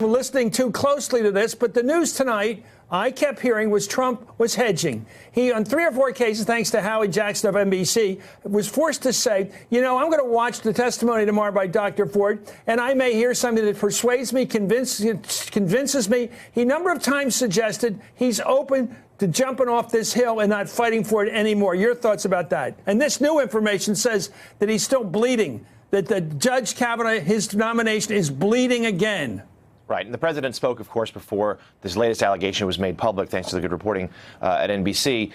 Listening too closely to this, but the news tonight I kept hearing was Trump was hedging. He, on 3 or 4 cases, thanks to Howard Jackson of NBC, was forced to say, you know, I'm going to watch the testimony tomorrow by Dr. Ford, and I may hear something that persuades me, convinces me. He a number of times suggested he's open to jumping off this hill and not fighting for it anymore. Your thoughts about that? And this new information says that he's still bleeding, that the Judge Kavanaugh, his nomination is bleeding again. Right. And the president spoke, of course, before this latest allegation was made public, thanks to the good reporting at NBC.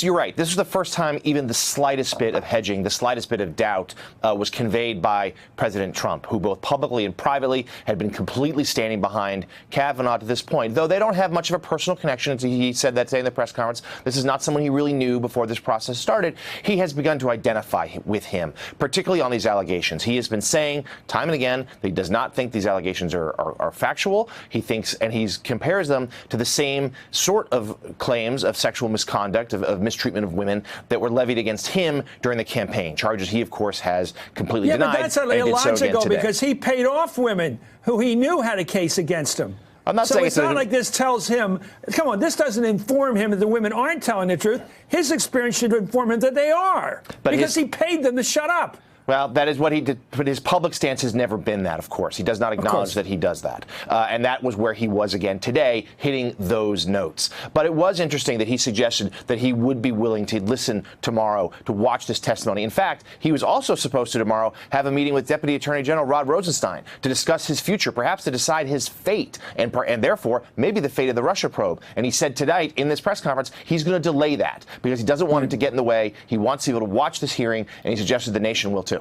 You're right. This was the first time even the slightest bit of hedging, the slightest bit of doubt was conveyed by President Trump, who both publicly and privately had been completely standing behind Kavanaugh to this point, though they don't have much of a personal connection. He said that today in the press conference. This is not someone he really knew before this process started. He has begun to identify with him, particularly on these allegations. He has been saying time and again that he does not think these allegations are factual. He thinks, and he compares them to the same sort of claims of sexual misconduct, of mistreatment of women that were levied against him during the campaign. Charges he, of course, has completely denied. Yeah, but that's illogical because he paid off women who he knew had a case against him. I'm not saying it's not like this tells him, come on, this doesn't inform him that the women aren't telling the truth. His experience should inform him that they are, because he paid them to shut up. Well, that is what he did, but his public stance has never been that, of course. He does not acknowledge that he does that. And that was where he was again today, hitting those notes. But it was interesting that he suggested that he would be willing to listen tomorrow, to watch this testimony. In fact, he was also supposed to tomorrow have a meeting with Deputy Attorney General Rod Rosenstein to discuss his future, perhaps to decide his fate, and therefore maybe the fate of the Russia probe. And he said tonight in this press conference he's going to delay that because he doesn't want it to get in the way. He wants people to watch this hearing, and he suggested the nation will too.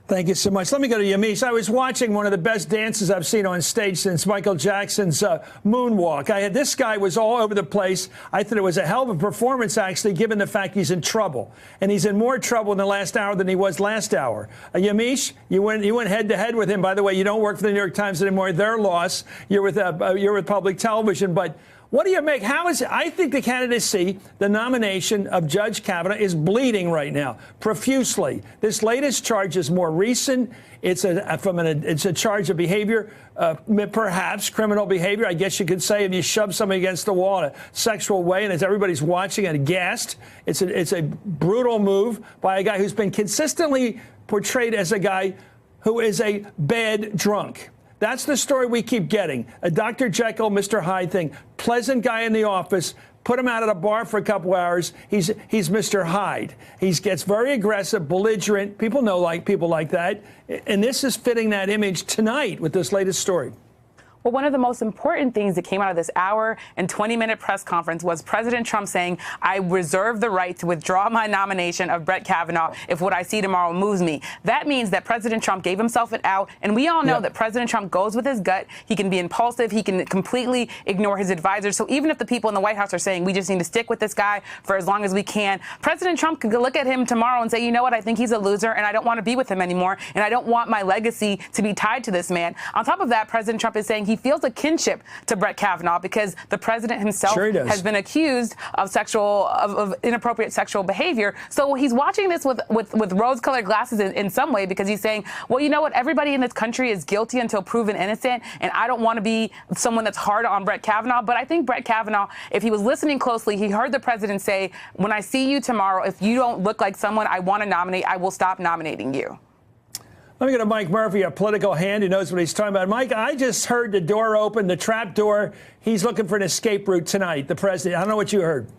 Thank you so much. Let me go to Yamiche. I was watching one of the best dances I've seen on stage since Michael Jackson's Moonwalk. This guy was all over the place. I thought it was a hell of a performance, actually, given the fact he's in trouble. And he's in more trouble in the last hour than he was last hour. Yamiche, you went head to head with him. By the way, you don't work for the New York Times anymore. Their loss. You're with public television. But what do you make? How is it? I think the candidacy, the nomination of Judge Kavanaugh is bleeding right now, profusely. This latest charge is more recent. It's a charge of behavior, perhaps criminal behavior. I guess you could say if you shove somebody against the wall in a sexual way, and as everybody's watching and aghast, it's a brutal move by a guy who's been consistently portrayed as a guy who is a bad drunk. That's the story we keep getting. A Dr. Jekyll, Mr. Hyde thing. Pleasant guy in the office. Put him out at a bar for a couple hours. He's Mr. Hyde. He gets very aggressive, belligerent. People know people like that. And this is fitting that image tonight with this latest story. Well, one of the most important things that came out of this hour and 20-minute press conference was President Trump saying, I reserve the right to withdraw my nomination of Brett Kavanaugh if what I see tomorrow moves me. That means that President Trump gave himself an out. And we all know that President Trump goes with his gut. He can be impulsive. He can completely ignore his advisors. So even if the people in the White House are saying we just need to stick with this guy for as long as we can, President Trump could look at him tomorrow and say, you know what, I think he's a loser and I don't want to be with him anymore. And I don't want my legacy to be tied to this man. On top of that, President Trump is saying he feels a kinship to Brett Kavanaugh because the president himself has been accused of inappropriate sexual behavior. So he's watching this with rose-colored glasses in some way because he's saying, well, you know what? Everybody in this country is guilty until proven innocent, and I don't want to be someone that's hard on Brett Kavanaugh. But I think Brett Kavanaugh, if he was listening closely, he heard the president say, when I see you tomorrow, if you don't look like someone I want to nominate, I will stop nominating you. Let me go to Mike Murphy, a political hand who knows what he's talking about. Mike, I just heard the door open, the trap door. He's looking for an escape route tonight, the president. I don't know what you heard.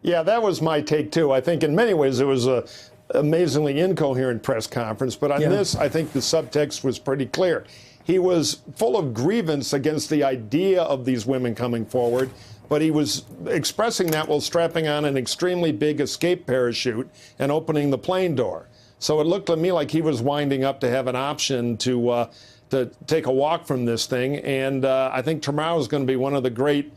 Yeah, that was my take, too. I think in many ways it was an amazingly incoherent press conference. But on this, I think the subtext was pretty clear. He was full of grievance against the idea of these women coming forward. But he was expressing that while strapping on an extremely big escape parachute and opening the plane door. So it looked to me like he was winding up to have an option to take a walk from this thing. And I think tomorrow is going to be one of the great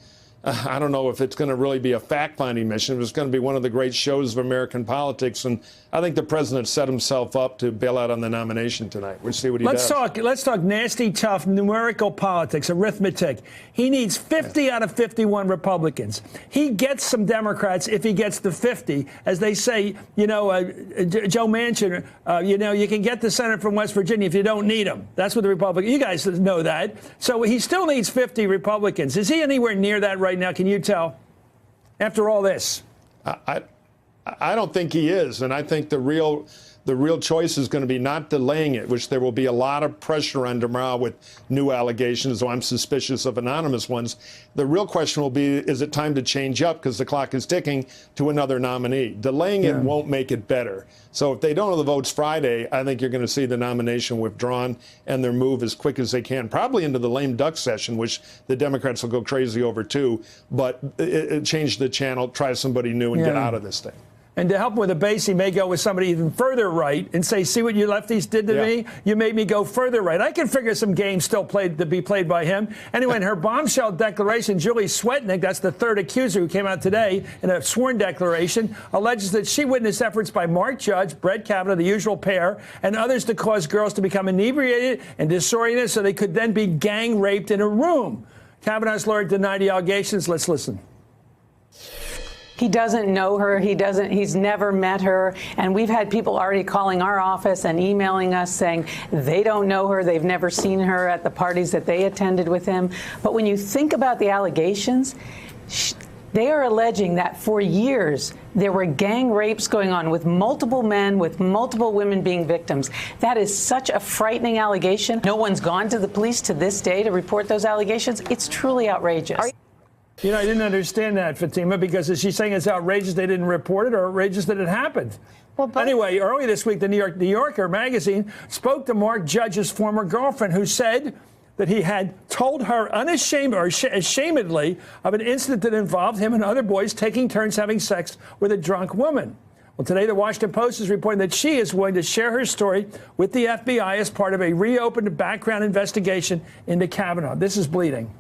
I don't know if it's going to really be a fact-finding mission. It's going to be one of the great shows of American politics, and I think the president set himself up to bail out on the nomination tonight. We'll see what he does. Let's talk nasty, tough, numerical politics, arithmetic. He needs 50 out of 51 Republicans. He gets some Democrats if he gets the 50. As they say, Joe Manchin, you can get the Senate from West Virginia if you don't need them. That's what the Republicans, you guys know that. So he still needs 50 Republicans. Is he anywhere near that right now? Can you tell? After all this, I don't think he is, and I think the real choice is going to be not delaying it, which there will be a lot of pressure on tomorrow with new allegations, though I'm suspicious of anonymous ones. The real question will be, is it time to change up because the clock is ticking to another nominee? Delaying it won't make it better. So if they don't have the votes Friday, I think you're going to see the nomination withdrawn and their move as quick as they can, probably into the lame duck session, which the Democrats will go crazy over too, but change the channel, try somebody new and get out of this thing. And to help with the base, he may go with somebody even further right and say, see what you lefties did to me? You made me go further right. I can figure some games still to be played by him. Anyway, in her bombshell declaration, Julie Swetnick, that's the third accuser who came out today in a sworn declaration, alleges that she witnessed efforts by Mark Judge, Brett Kavanaugh, the usual pair, and others to cause girls to become inebriated and disoriented so they could then be gang raped in a room. Kavanaugh's lawyer denied the allegations. Let's listen. He doesn't know her. He's never met her. And we've had people already calling our office and emailing us saying they don't know her. They've never seen her at the parties that they attended with him. But when you think about the allegations, they are alleging that for years there were gang rapes going on with multiple men, with multiple women being victims. That is such a frightening allegation. No one's gone to the police to this day to report those allegations. It's truly outrageous. I didn't understand that, Fatima, because is she saying it's outrageous they didn't report it or outrageous that it happened? Well, anyway, earlier this week, the New Yorker magazine spoke to Mark Judge's former girlfriend, who said that he had told her ashamedly of an incident that involved him and other boys taking turns having sex with a drunk woman. Well, today, the Washington Post is reporting that she is willing to share her story with the FBI as part of a reopened background investigation into Kavanaugh. This is bleeding.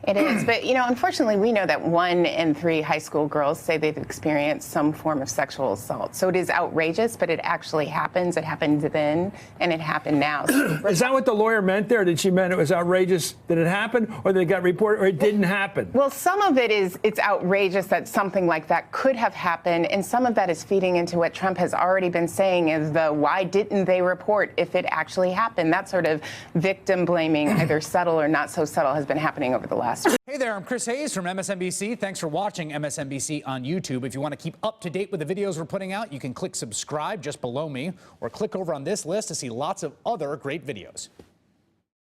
It is. But, unfortunately, we know that 1 in 3 high school girls say they've experienced some form of sexual assault. So it is outrageous, but it actually happens. It happened then, and it happened now. So is that what the lawyer meant there? Did she mean it was outrageous that it happened, or that it got reported, or it didn't happen? Well, some of it is it's outrageous that something like that could have happened, and some of that is feeding into what Trump has already been saying is the why didn't they report if it actually happened? That sort of victim blaming, either subtle or not so subtle, has been happening over the last. Hey there, I'm Chris Hayes from MSNBC. Thanks for watching MSNBC on YouTube. If you want to keep up to date with the videos we're putting out, you can click subscribe just below me or click over on this list to see lots of other great videos.